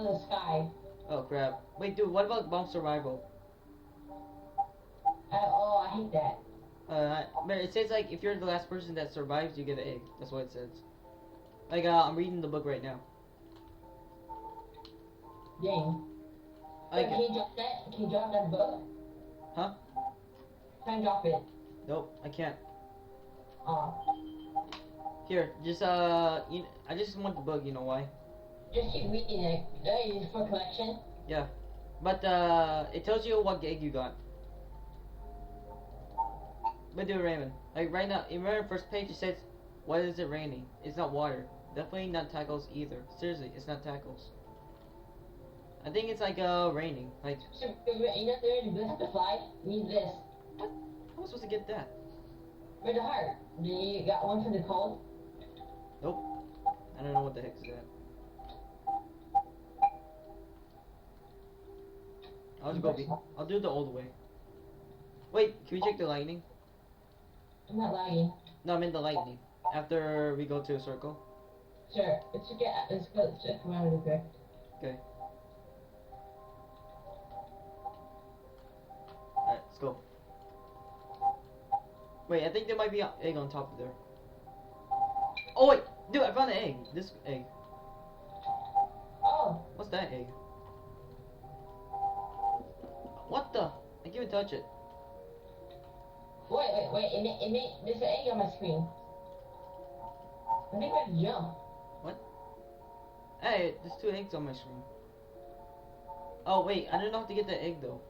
in the sky. Oh crap. Wait, dude, what about bomb survival? Oh, I hate that. But it says like if you're the last person that survives, you get an egg. That's what it says. Like I'm reading the book right now. Dang. Like, Can you drop that? Can you drop that book? huh? Try and drop it. Nope, I can't. Oh. Here, just I just want the book. You know why? Just keep reading it. Is for collection? Yeah, but it tells you what egg you got. But dude, Raymond, like right now, remember the first page it says, "Why is it raining? It's not water. Definitely not tackles either. Seriously, it's not tackles. I think it's like raining. Like, So, you know there is this to fly? Need this. what? How am I supposed to get that? For the heart. Do you got one for the cold? Nope. I don't know what the heck is that. I'll just go. I'll do the old way. Wait, can we check the lightning? I'm not lagging. No, I meant the lightning. After we go to a circle. Sure. Let's go check around real quick. Okay. Alright, let's go. Wait, I think there might be an egg on top of there. Oh wait, dude, I found an egg. This egg. Oh. What's that egg? What the? I can't even touch it. Wait. There's an egg on my screen. I think I jump. What? Hey, there's 2 eggs on my screen. Oh wait, I don't know how to get the egg though.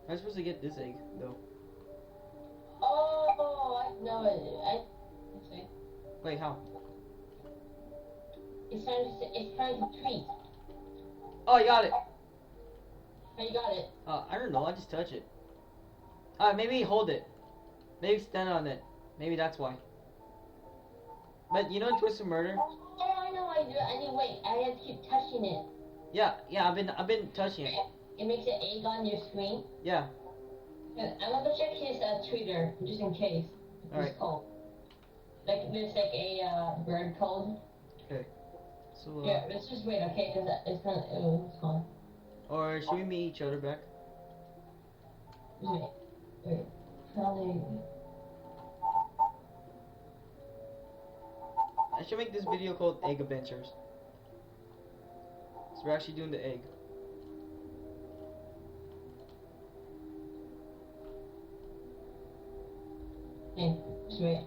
How am I supposed to get this egg though? Oh, I know it. Let's see. Wait, how? It's trying to tweet. Oh, I got it. How you got it? I don't know. I just touch it. Maybe hold it. Maybe stand on it. Maybe that's why. But you know in Twisted Murder? Oh, I know I do. Wait, I have to keep touching it. Yeah. I've been touching it. It makes an egg on your screen. Yeah. I'm gonna check his Twitter just in case. Alright. Cold. Like there's like a bird code. Okay. So. Yeah, let's just wait, okay? Because it's kind of it's gone. Or should we meet each other back? Just wait. Wait. Probably. I should make this video called Egg Adventures. So we're actually doing the egg. Hey, just wait.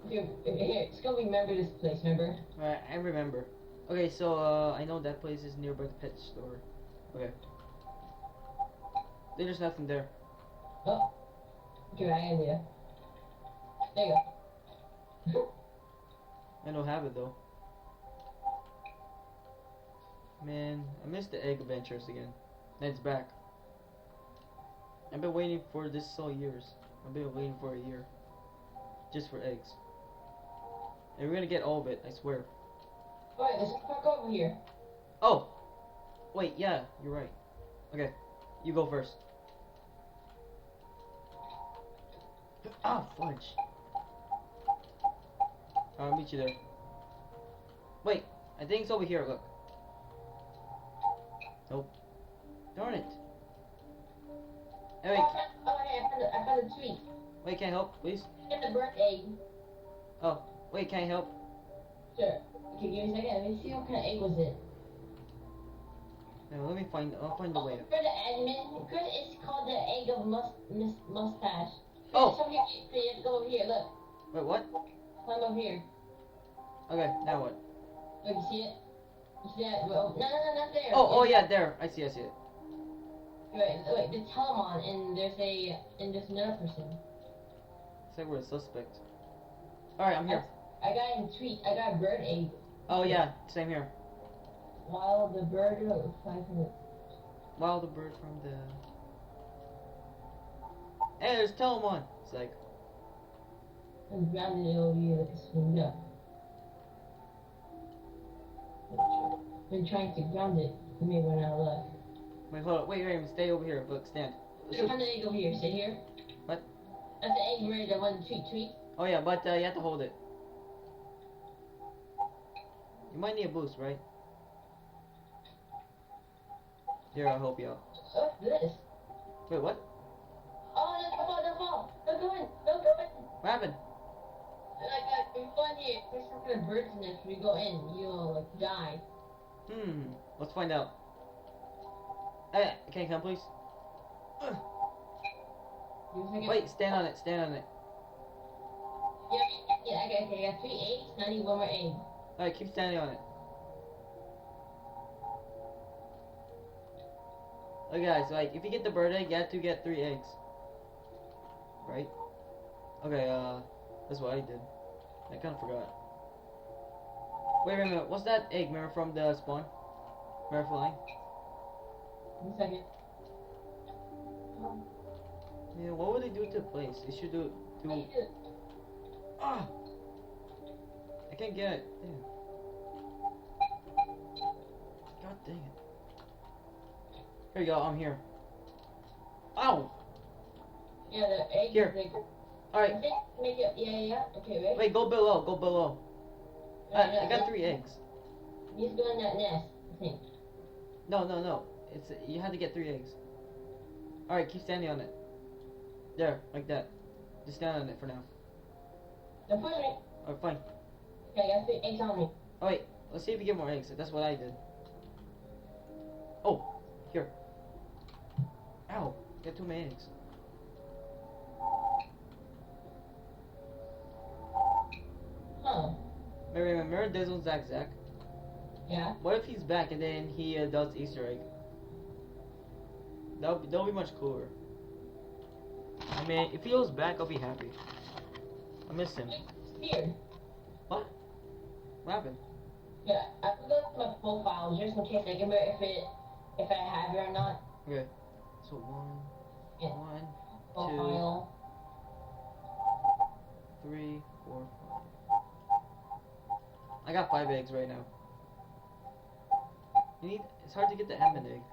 Here, it's gonna remember this place, remember? Alright, I remember. Okay, so I know that place is nearby the pet store. Okay. There's nothing there. Oh. Good idea. There you go. I don't have it though. Man, I missed the egg adventures again. And it's back. I've been waiting for this all years. I've been waiting for a year. Just for eggs. And we're gonna get all of it, I swear. Wait, there's a park over here. Oh! Wait, yeah, you're right. Okay, you go first. Ah, fudge. I'll meet you there. Wait, I think it's over here, look. Nope. Darn it. Hey, wait. I found a tweet. Wait, can I help, please? Get the bird egg. Oh, wait, can I help? Sure. Okay, give me a second. Let me see what kind of egg was it. No, let me find. I'll find the way. For the admin, because it's called the egg of mustache. Oh. So here, so you have to go over here. Look. Wait, what? Climb over here. Okay, now what? Look, you see it? You see that? Well, no, not there. Oh, yeah, there. I see it. Wait, the Telemon, and there's another person. It's like we're a suspect. Alright, I'm here. I got a tweet. I got a bird egg. Oh, yeah, same here. While the bird 500. Wow, the bird from the... Hey, there's Telemon! It's like... I'm grounded over here like a swing up. Been trying to ground it. It may run out of luck. Wait, hold on. Wait, stay over here. Look, stand. I found the egg over here. Stay here. What? That's the egg murder, the one tweet. Oh, yeah, but you have to hold it. You might need a boost, right? Here, I'll help you out. What's this? Wait, what? Oh, don't fall. Don't go in. Don't go in. What happened? We go in here. There's some kind of bird's nest. We go in, you'll like die. Let's find out. Hey, can you come, please? Wait, stand on it, stand on it. Yeah, okay, I got 3 eggs. Now I need one more egg. Alright, keep standing on it. Okay, guys, like, if you get the bird egg, you have to get 3 eggs. Right? Okay, that's what I did. I kind of forgot. Wait a minute, what's that egg? Remember from the spawn? Remember flying? 1 second. Yeah, what would they do to the place? They should do... Ah! I can't get it. Damn. God dang it. Here you go, I'm here. Ow! Yeah, the egg Here. is big. Alright. Make it, yeah. Okay, ready? Wait, go below, go below. I got 3 eggs. Just go in that nest, I think. No. It's you have to get 3 eggs. Alright, keep standing on it. There, like that. Just stand on it for now. Don't push me. Alright, fine. Okay, I got 3 eggs on me. Oh wait, let's see if we get more eggs. That's what I did. Oh, here. Ow, got too many eggs. Huh. Remember Dizzle Zack? Yeah. What if he's back and then he does Easter egg? That'll be much cooler. I mean, if he goes back, I'll be happy. I miss him. Weird. What? What happened? Yeah, I forgot my profile just in case I remember if I have it or not. Okay. So 1, Yeah. 1, 2, Profile. 3, 4, 5. I got 5 eggs right now. It's hard to get the almond egg.